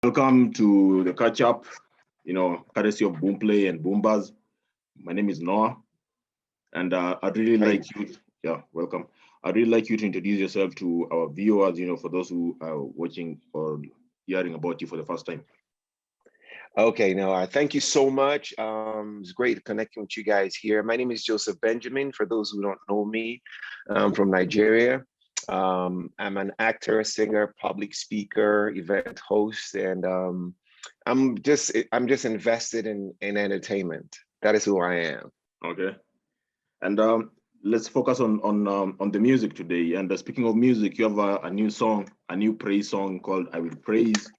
Welcome to the catch up, courtesy of Boomplay and Boombas. My name is Noah, and I'd really Hi. like you, yeah, welcome. I'd really like you to introduce yourself to our viewers, for those who are watching or hearing about you for the first time. Okay, Noah, thank you so much. It's great connecting with you guys here. My name is Joseph Benjamin. For those who don't know me, I'm from Nigeria. I'm an actor, singer, public speaker, event host, and I'm just invested in entertainment. That is who I am. Okay, and let's focus on the music today. And speaking of music, you have a new song, a new praise song called "I Will Praise."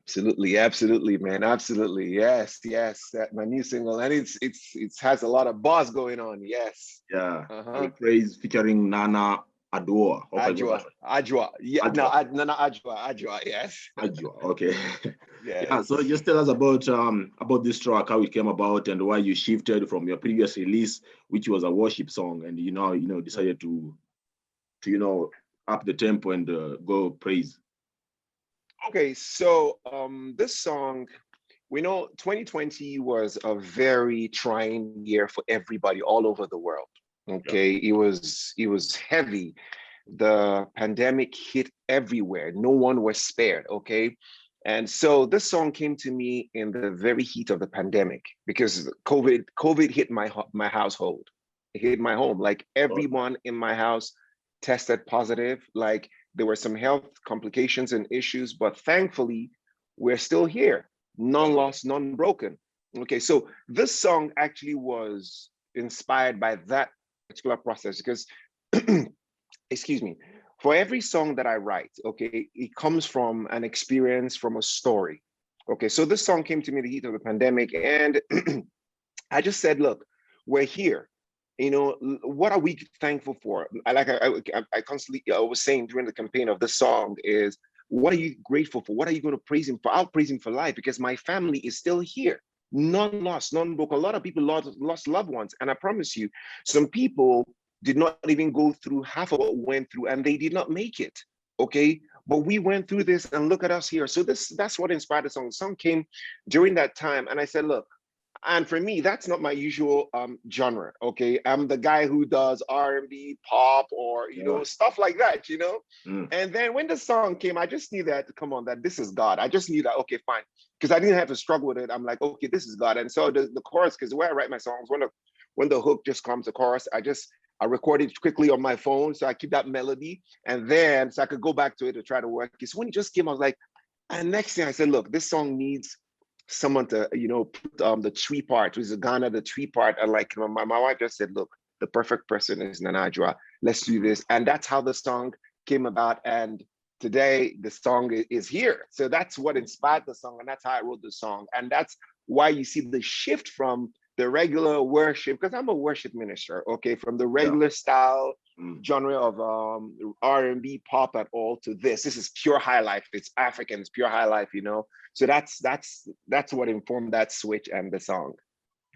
Absolutely, absolutely, man. Absolutely. Yes, yes. That my new single. And it has a lot of buzz going on. Yes. Yeah, "I Will Uh-huh. Praise" featuring Nana Adwoa. Hope I got that Ajwa. Ajwa. Yeah, right. no, Adwoa. no, not Ajwa. Ajwa, yes. Ajwa. Okay. Yeah. So Yes. just tell us about this track, how it came about, and why you shifted from your previous release, which was a worship song, and decided to up the tempo and go praise. Okay, so this song, we know 2020 was a very trying year for everybody all over the world. Yeah. Okay, it was heavy. The pandemic hit everywhere. No one was spared. Okay. And so this song came to me in the very heat of the pandemic because COVID hit my household. It hit my home. Like Okay. everyone in my house tested positive. Like there were some health complications and issues, but thankfully we're still here. None Okay. lost, none broken. Okay, so this song actually was inspired by that particular process because excuse me, for every song that I write, okay, it comes from an experience, from a story. Okay, so this song came to me in the heat of the pandemic, and I just said, look, we're here. What are we thankful for? I constantly I was saying during the campaign of this song is, what are you grateful for? What are you going to praise him for? I'll praise him for life because my family is still here. None lost, none broke. A lot of people lost loved ones. And I promise you, some people did not even go through half of what we went through and they did not make it. Okay. But we went through this and look at us here. So that's what inspired the song. The song came during that time. And I said, look, and for me, that's not my usual genre. Okay, I'm the guy who does R&B, pop, or Yeah. stuff like that. Mm. And then when the song came, I just knew that, come on, that this is God. I just knew that, okay, fine, because I didn't have to struggle with it. I'm like, okay, this is God. And so the chorus, because the way I write my songs, when the hook just comes, the chorus, I record it quickly on my phone, so I keep that melody, and then so I could go back to it to try to work it. So when it just came, I was like, and next thing I said, look, this song needs someone to, put the tree part, which is Ghana, the tree part. And like my wife just said, look, the perfect person is Nanajwa. Let's do this. And that's how the song came about. And today the song is here. So that's what inspired the song. And that's how I wrote the song. And that's why you see the shift from the regular worship, because I'm a worship minister, okay, from the Yeah. regular style Mm. genre of R&B, pop, and all to this. This is pure high life. It's African. It's pure high life. So that's what informed that switch and the song.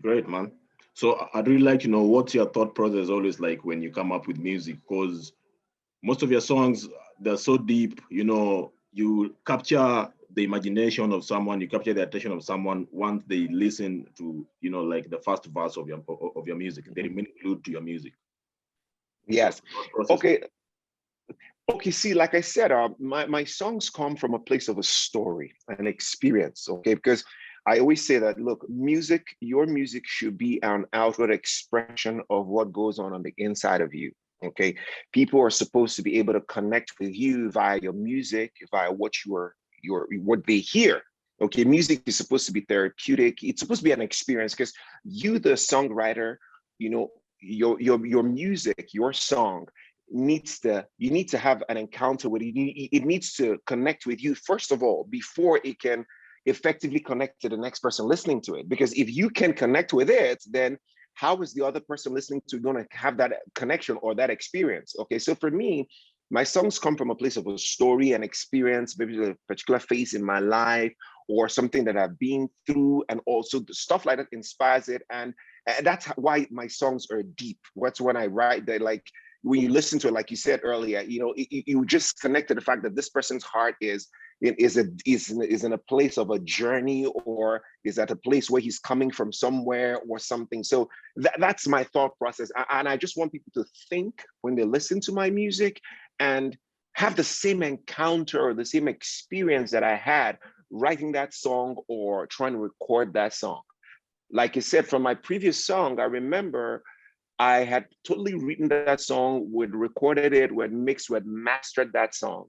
Great, man. So I'd really like to know what's your thought process always like when you come up with music, because most of your songs, they're so deep. You capture the imagination of someone, you capture the attention of someone once they listen to like the first verse of your music. They Mhm. remain glued to your music. What's Yes. the thought process like? Okay. Okay. See, like I said, my songs come from a place of a story, an experience. Okay, because I always say that, look, your music should be an outward expression of what goes on the inside of you. Okay, people are supposed to be able to connect with you via your music, via what they hear. Okay, music is supposed to be therapeutic. It's supposed to be an experience because you, the songwriter, you know, your music, your song you need to have an encounter with it. It needs to connect with you first of all before it can effectively connect to the next person listening to it. Because if you can connect with it, then how is the other person listening to going to have that connection or that experience? Okay, so for me, my songs come from a place of a story and experience, maybe a particular phase in my life or something that I've been through, and also the stuff like that inspires it. And that's why my songs are deep. What's when I write that, like when you listen to it, like you said earlier, you just connect to the fact that this person's heart is is in a place of a journey, or is at a place where he's coming from somewhere or something. So that's my thought process. And I just want people to think when they listen to my music and have the same encounter or the same experience that I had writing that song or trying to record that song. Like I said, from my previous song, I remember I had totally written that song, we'd recorded it, we'd mixed, we'd mastered that song.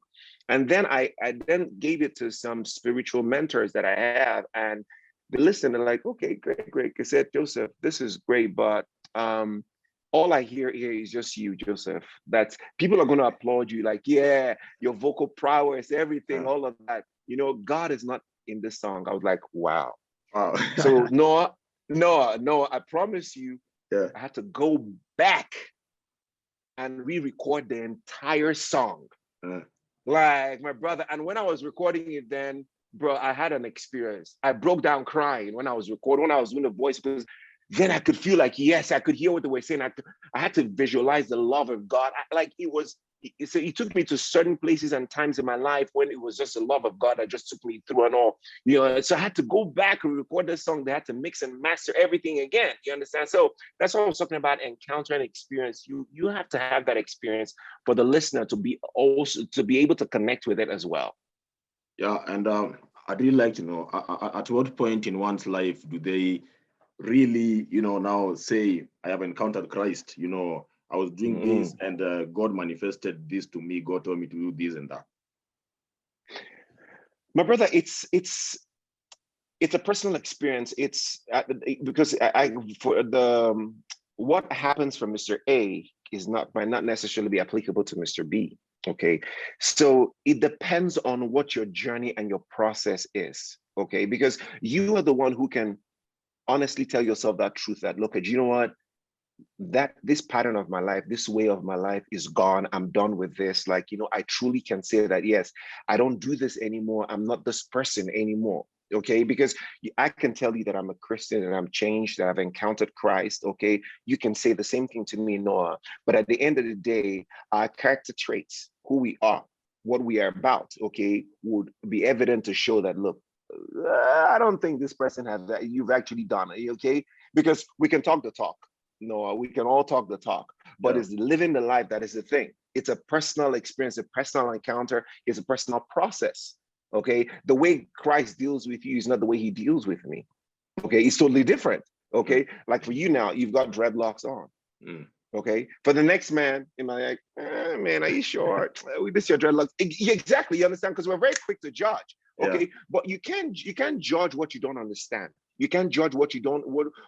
And then I then gave it to some spiritual mentors that I have, and they listened and like, okay, great. I said, Joseph, this is great, but all I hear here is just you, Joseph. That's people are going to applaud you, like, yeah, your vocal prowess, everything, all of that. You know, God is not in this song. I was like, wow. Wow. So Noah, I promise you, yeah. I had to go back and re-record the entire song. Like my brother. And when I was recording it then, bro, I had an experience. I broke down crying when I was recording, when I was doing the voice, because then I could feel like, yes, I could hear what they were saying. I had to visualize the love of God. It took me to certain places and times in my life when it was just the love of God that just took me through and all. You know, so I had to go back and record this song. They had to mix and master everything again. You understand? So that's what I was talking about, encounter and experience. You have to have that experience for the listener to be able to connect with it as well. Yeah, and I'd really like to know, at what point in one's life do they really, now say, I have encountered Christ, I was doing this and God manifested this to me, God told me to do this and that? My brother, it's a personal experience. It's because what happens for Mr. A might not necessarily be applicable to Mr. B. Okay, so it depends on what your journey and your process is. Okay, because you are the one who can honestly tell yourself that truth, that look, you know what, that this pattern of my life, this way of my life is gone. I'm done with this. Like, I truly can say that, yes, I don't do this anymore. I'm not this person anymore. Okay, because I can tell you that I'm a Christian and I'm changed, that I've encountered Christ. Okay, you can say the same thing to me, Noah. But at the end of the day, our character traits, who we are, what we are about, okay, would be evident to show that, look, I don't think this person has that. You've actually done it, okay? Because we can talk the talk. No, we can all talk the talk, but it's living the life that is the thing. It's a personal experience, a personal encounter, it's a personal process, okay? The way Christ deals with you is not the way he deals with me, okay? It's totally different, okay? Like for you now, you've got dreadlocks on, okay? For the next man, in my like, man, are you sure? This your dreadlocks. Exactly, you understand? Because we're very quick to judge. Okay, but you can't judge what you don't understand. You can't judge what you don't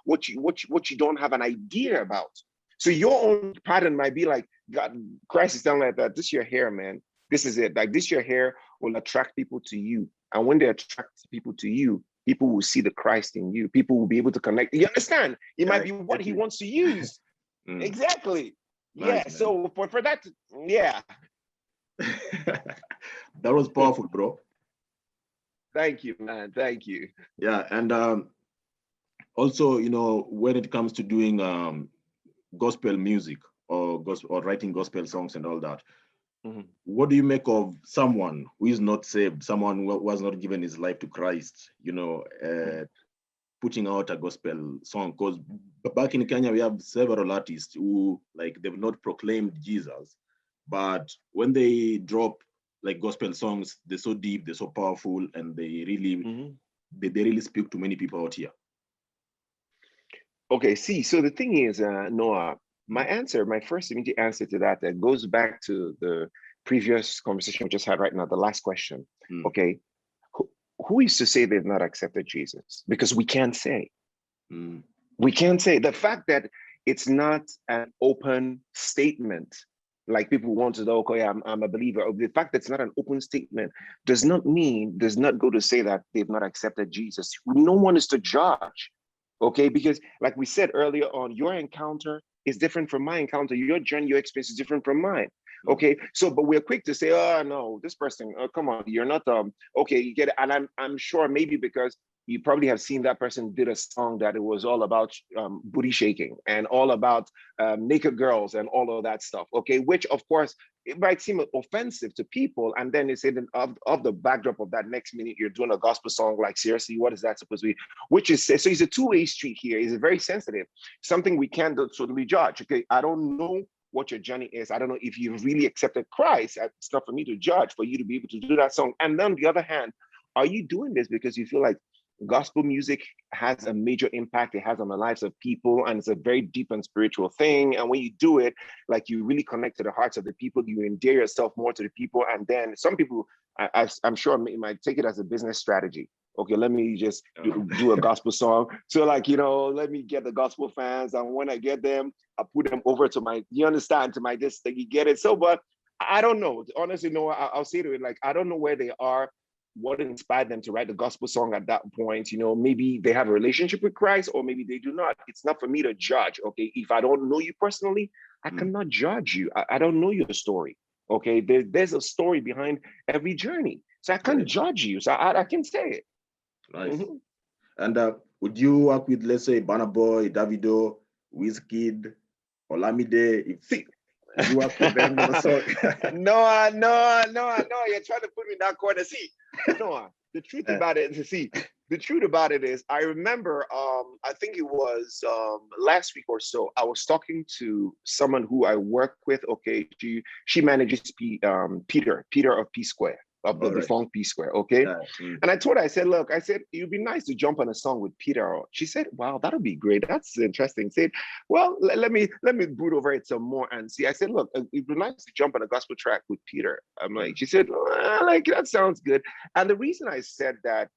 what you don't have an idea about. So your own pattern might be like, God, Christ is telling like that. This your hair, man. This is it. Like this your hair will attract people to you, and when they attract people to you, people will see the Christ in you. People will be able to connect. You understand? It might be what he wants to use. Exactly. Nice, yeah. So for that, yeah. That was powerful, bro. Thank you, man. Thank you. Yeah, and also, when it comes to doing gospel music or writing gospel songs and all that, what do you make of someone who is not saved, someone who has not given his life to Christ, putting out a gospel song? Because back in Kenya, we have several artists who, like, they've not proclaimed Jesus, but when they drop like gospel songs, they're so deep, they're so powerful, and they really they really speak to many people out here. Okay, see, so the thing is, Noah, my first immediate answer to that goes back to the previous conversation we just had right now, the last question. Okay, who is to say they've not accepted Jesus? Because we can't say. We can't say. The fact that it's not an open statement, like people want to know, okay, I'm a believer. The fact that it's not an open statement does not go to say that they've not accepted Jesus. No one is to judge, okay? Because like we said earlier on, your encounter is different from my encounter. Your journey, your experience is different from mine, okay? So, but we're quick to say, oh no, this person, oh, come on, you're not, okay, you get it. And I'm sure maybe because you probably have seen that person did a song that it was all about booty shaking and all about naked girls and all of that stuff. Okay, which of course it might seem offensive to people, and then it's in of the backdrop of that next minute you're doing a gospel song. Like, seriously, what is that supposed to be? Which is, so it's a two-way street here. It's very sensitive, something we can't totally judge. Okay, I don't know what your journey is. I don't know if you've really accepted Christ. It's not for me to judge, for you to be able to do that song. And then on the other hand, are you doing this because you feel like gospel music has a major impact it has on the lives of people, and it's a very deep and spiritual thing, and when you do it, like, you really connect to the hearts of the people, you endear yourself more to the people, and then some people, I'm sure, might take it as a business strategy. Okay, let me just do a gospel song, so, like, let me get the gospel fans, and when I get them, I put them over to my, you understand, to my this thing, you get it. So, but I don't know, honestly. No, I'll say to it, like, I don't know where they are, what inspired them to write the gospel song at that point. Maybe they have a relationship with Christ, or maybe they do not. It's not for me to judge. Okay, if I don't know you personally, I cannot judge you. I don't know your story. Okay, there's a story behind every journey, so I can't judge you. So I can say it. Nice. And would you work with, let's say, Burna Boy, Davido, Wizkid, Olamide? If you work with them on a song? No, you're trying to put me in that corner. See, no, the truth about it is, I remember, I think it was last week or so, I was talking to someone who I work with. Okay, she manages Peter of P Square, of the defunct P Square. Okay, and I told her, I said, look, it'd be nice to jump on a song with Peter. She said, wow, that'll be great. That's interesting. Said, well, let me brood over it some more and see. I said, look, it'd be nice to jump on a gospel track with Peter. I'm like, she said, like, that sounds good. And the reason I said that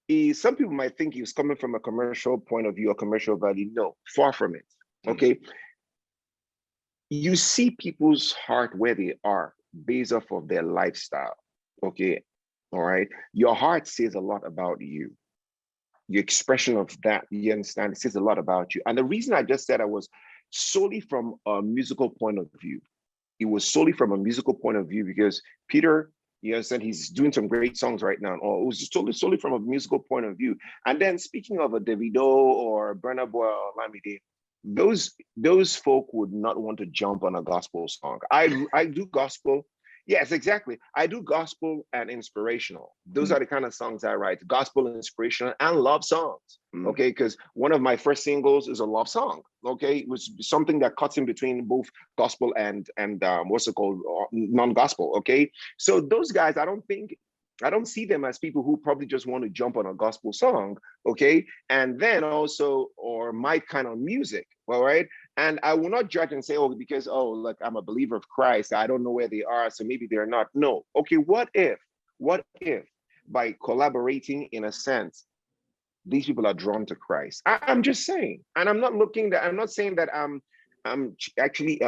is, some people might think he was coming from a commercial point of view, or commercial value. No, far from it. Okay. You see people's heart where they are based off of their lifestyle. Okay. All right. Your heart says a lot about you. Your expression of that, you understand, it says a lot about you. And the reason I just said I was solely from a musical point of view. It was solely from a musical point of view because Peter, you understand, he's doing some great songs right now. Or it was just solely from a musical point of view. And then speaking of a Davido or Burna Boy or Olamide, those folk would not want to jump on a gospel song. I do gospel. Yes, exactly. I do gospel and inspirational. Those are the kind of songs I write: gospel, inspirational, and love songs. Okay, because one of my first singles is a love song. Okay, it was something that cuts in between both gospel and what's it called, non-gospel. Okay, so those guys, I don't see them as people who probably just want to jump on a gospel song, okay? And then also, or my kind of music, all right? And I will not judge and say, oh, because, oh, look, I'm a believer of Christ, I don't know where they are, so maybe they're not. No, okay, what if by collaborating, in a sense, these people are drawn to Christ? I'm just saying, and I'm not saying that I'm actually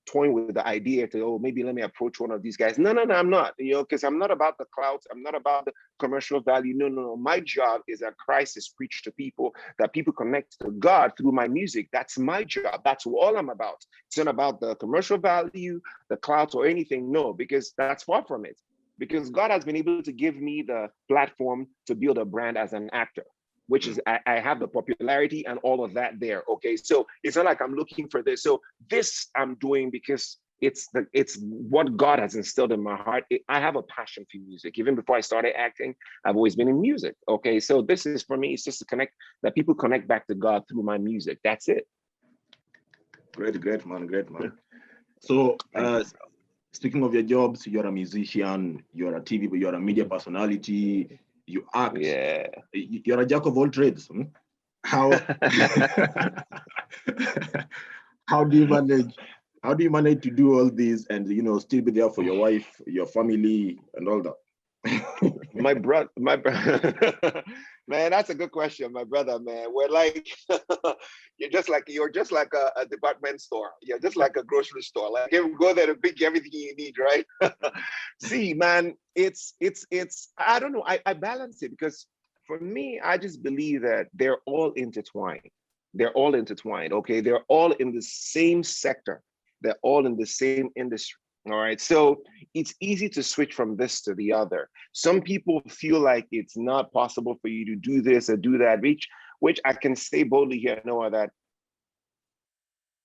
toying with the idea to, oh, maybe let me approach one of these guys. No, I'm not, because I'm not about the clout. I'm not about the commercial value. No. My job is that Christ is preached to people, that people connect to God through my music. That's my job. That's all I'm about. It's not about the commercial value, the clout, or anything. No, because that's far from it. Because God has been able to give me the platform to build a brand as an actor, which is, I have the popularity and all of that there. Okay, so it's not like I'm looking for this. So this I'm doing because it's what God has instilled in my heart. I have a passion for music. Even before I started acting, I've always been in music. Okay, so this is, for me, it's just to connect, that people connect back to God through my music. That's it. Great man. So speaking of your jobs, you're a musician, you're a TV, but you're a media personality. You act. Yeah. You're a jack of all trades. How do you manage to do all these and still be there for your wife, your family, and all that? my brother, man, that's a good question, my brother, man. We're like, you're just like a department store. You're just like a grocery store. Like, you go there to pick everything you need, right? See, man, it's I don't know. I balance it because for me, I just believe that they're all intertwined. Okay, they're all in the same sector. They're all in the same industry. All right. So it's easy to switch from this to the other. Some people feel like it's not possible for you to do this or do that, which I can say boldly here, Noah, that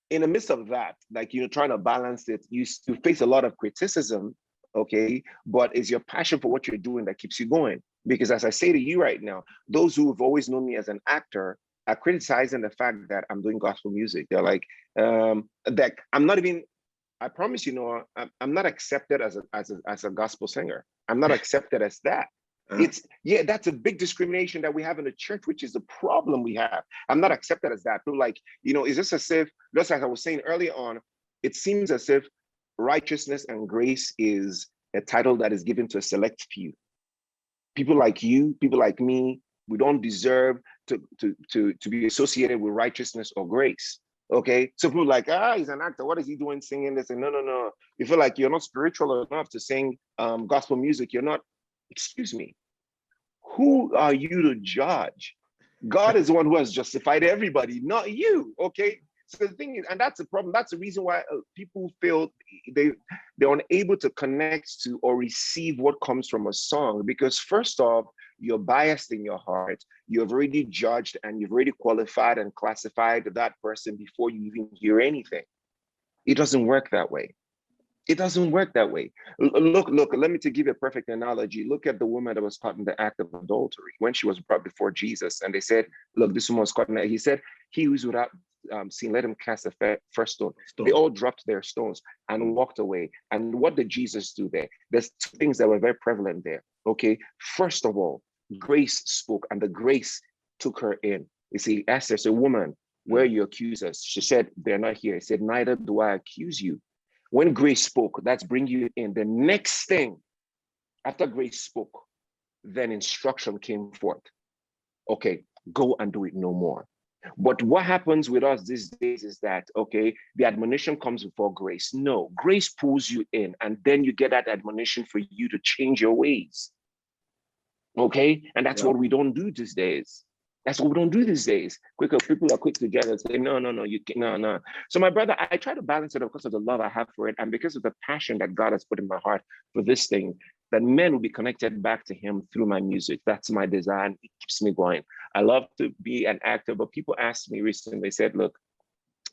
in the midst of that, like, trying to balance it, you face a lot of criticism, okay? But it's your passion for what you're doing that keeps you going. Because as I say to you right now, those who have always known me as an actor are criticizing the fact that I'm doing gospel music. They're like, that I'm not even, I promise you, Noah, I'm not accepted as a gospel singer. I'm not accepted as that. That's a big discrimination that we have in the church, which is the problem we have. I'm not accepted as that. People like, is this as if, just like I was saying earlier on, it seems as if righteousness and grace is a title that is given to a select few. People like you, people like me, we don't deserve to be associated with righteousness or grace. Okay, so people like, he's an actor, what is he doing singing this? And no. You feel like you're not spiritual enough to sing gospel music. You're not, excuse me, who are you to judge? God is the one who has justified everybody, not you. Okay, so the thing is, and that's the problem. That's the reason why people feel they're unable to connect to or receive what comes from a song, because first off, you're biased in your heart. You've already judged and you've already qualified and classified that person before you even hear anything. It doesn't work that way. It doesn't work that way. Look, let me give you a perfect analogy. Look at the woman that was caught in the act of adultery when she was brought before Jesus. And they said, look, this woman was caught in that. He said, he who's without sin, let him cast the first stone. They all dropped their stones and walked away. And what did Jesus do there? There's two things that were very prevalent there. Okay, first of all, grace spoke, and the grace took her in. You see, asked her, say, woman, where are your accusers? She said, they're not here. He said, neither do I accuse you. When grace spoke, that's bring you in. The next thing, after grace spoke, then instruction came forth. Okay, go and do it no more. But what happens with us these days is that, okay, the admonition comes before grace. No, grace pulls you in, and then you get that admonition for you to change your ways. Okay, and that's what we don't do these days. That's what we don't do these days. People are quick to get and say, no, you can't, no. So my brother, I try to balance it because of the love I have for it and because of the passion that God has put in my heart for this thing, that men will be connected back to him through my music. That's my desire, and it keeps me going. I love to be an actor, but people asked me recently, they said, look,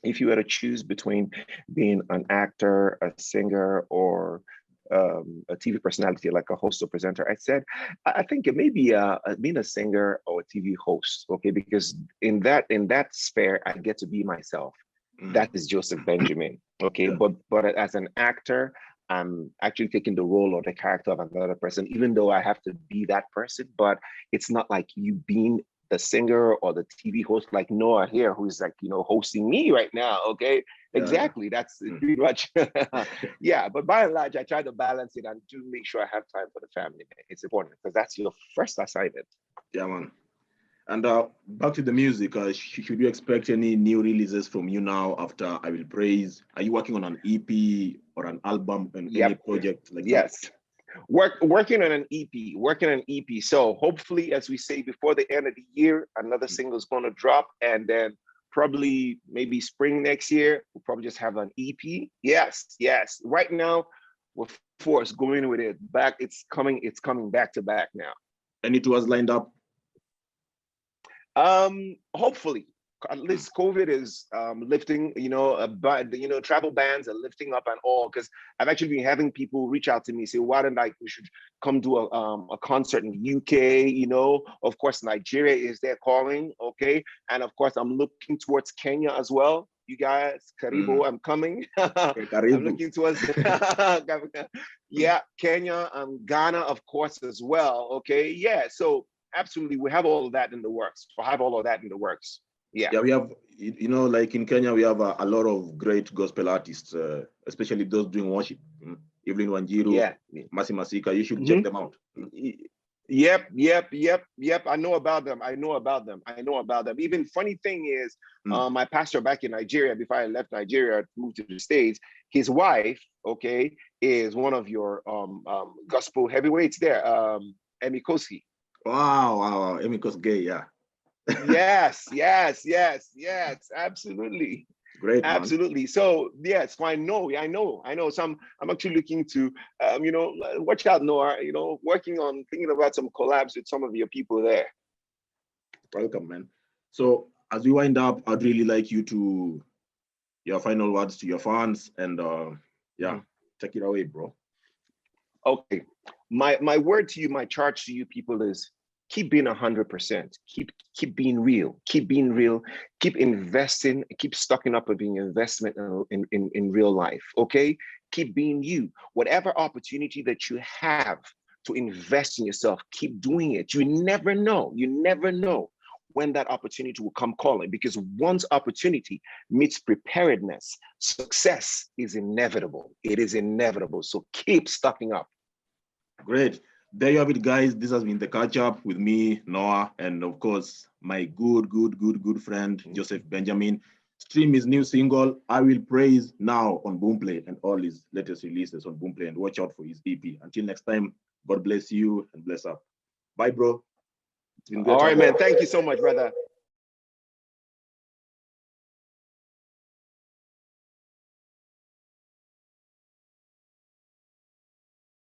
if you were to choose between being an actor, a singer, or a TV personality like a host or presenter, I said, I think it may be being a singer or a TV host, okay? Because in that sphere, I get to be myself. That is Joseph Benjamin, okay? Yeah. But as an actor, I'm actually taking the role or the character of another person, even though I have to be that person, but it's not like you being the singer or the TV host like Noah here, who's like, hosting me right now, okay? Exactly, that's pretty much, yeah. But by and large, I try to balance it and to make sure I have time for the family, man. It's important because that's your first assignment. Yeah, man. And back to the music, should you expect any new releases from you now after I Will Praise? Are you working on an EP or an album and any project like that? Yes. Working on an EP. So hopefully, as we say, before the end of the year, another single is going to drop, and then probably maybe spring next year, we'll probably just have an EP. Yes. Right now, we're forced going with it back. It's coming back to back now. And it was lined up? Hopefully. At least COVID is lifting, but travel bans are lifting up and all, because I've actually been having people reach out to me, say, why don't we should come do a concert in the UK, of course, Nigeria is there calling, okay? And of course, I'm looking towards Kenya as well. You guys, Karibu, I'm coming. I'm looking towards, Kenya and Ghana, of course, as well, okay? Yeah, so absolutely, we have all of that in the works. Yeah, we have, like in Kenya, we have a lot of great gospel artists, especially those doing worship. Evelyn Wanjiru, Mercy Masika, you should check them out. Yep. I know about them. Even funny thing is, my pastor back in Nigeria, before I left Nigeria to move to the States, his wife, okay, is one of your gospel heavyweights there, Emmy Koski. Wow, Emmy Koski, yeah. Yes, absolutely. Great, man. Absolutely. So yes, so I know. So I'm actually looking to, watch out, Noah. Working on thinking about some collabs with some of your people there. Welcome, man. So as we wind up, I'd really like you to your final words to your fans, and yeah, take it away, bro. Okay, my word to you, my charge to you people is keep being 100%. Keep being real. Keep being real. Keep investing. Keep stocking up and being investment in real life. Okay, keep being you. Whatever opportunity that you have to invest in yourself, keep doing it. You never know. You never know when that opportunity will come calling, because once opportunity meets preparedness, success is inevitable. It is inevitable. So keep stocking up. Great. There you have it, guys. This has been the catch up with me, Noah, and of course, my good friend, Joseph Benjamin. Stream his new single, I Will Praise, now on Boomplay, and all his latest releases on Boomplay, and watch out for his EP. Until next time, God bless you and bless up. Bye, bro. All right, man. Thank you so much, brother.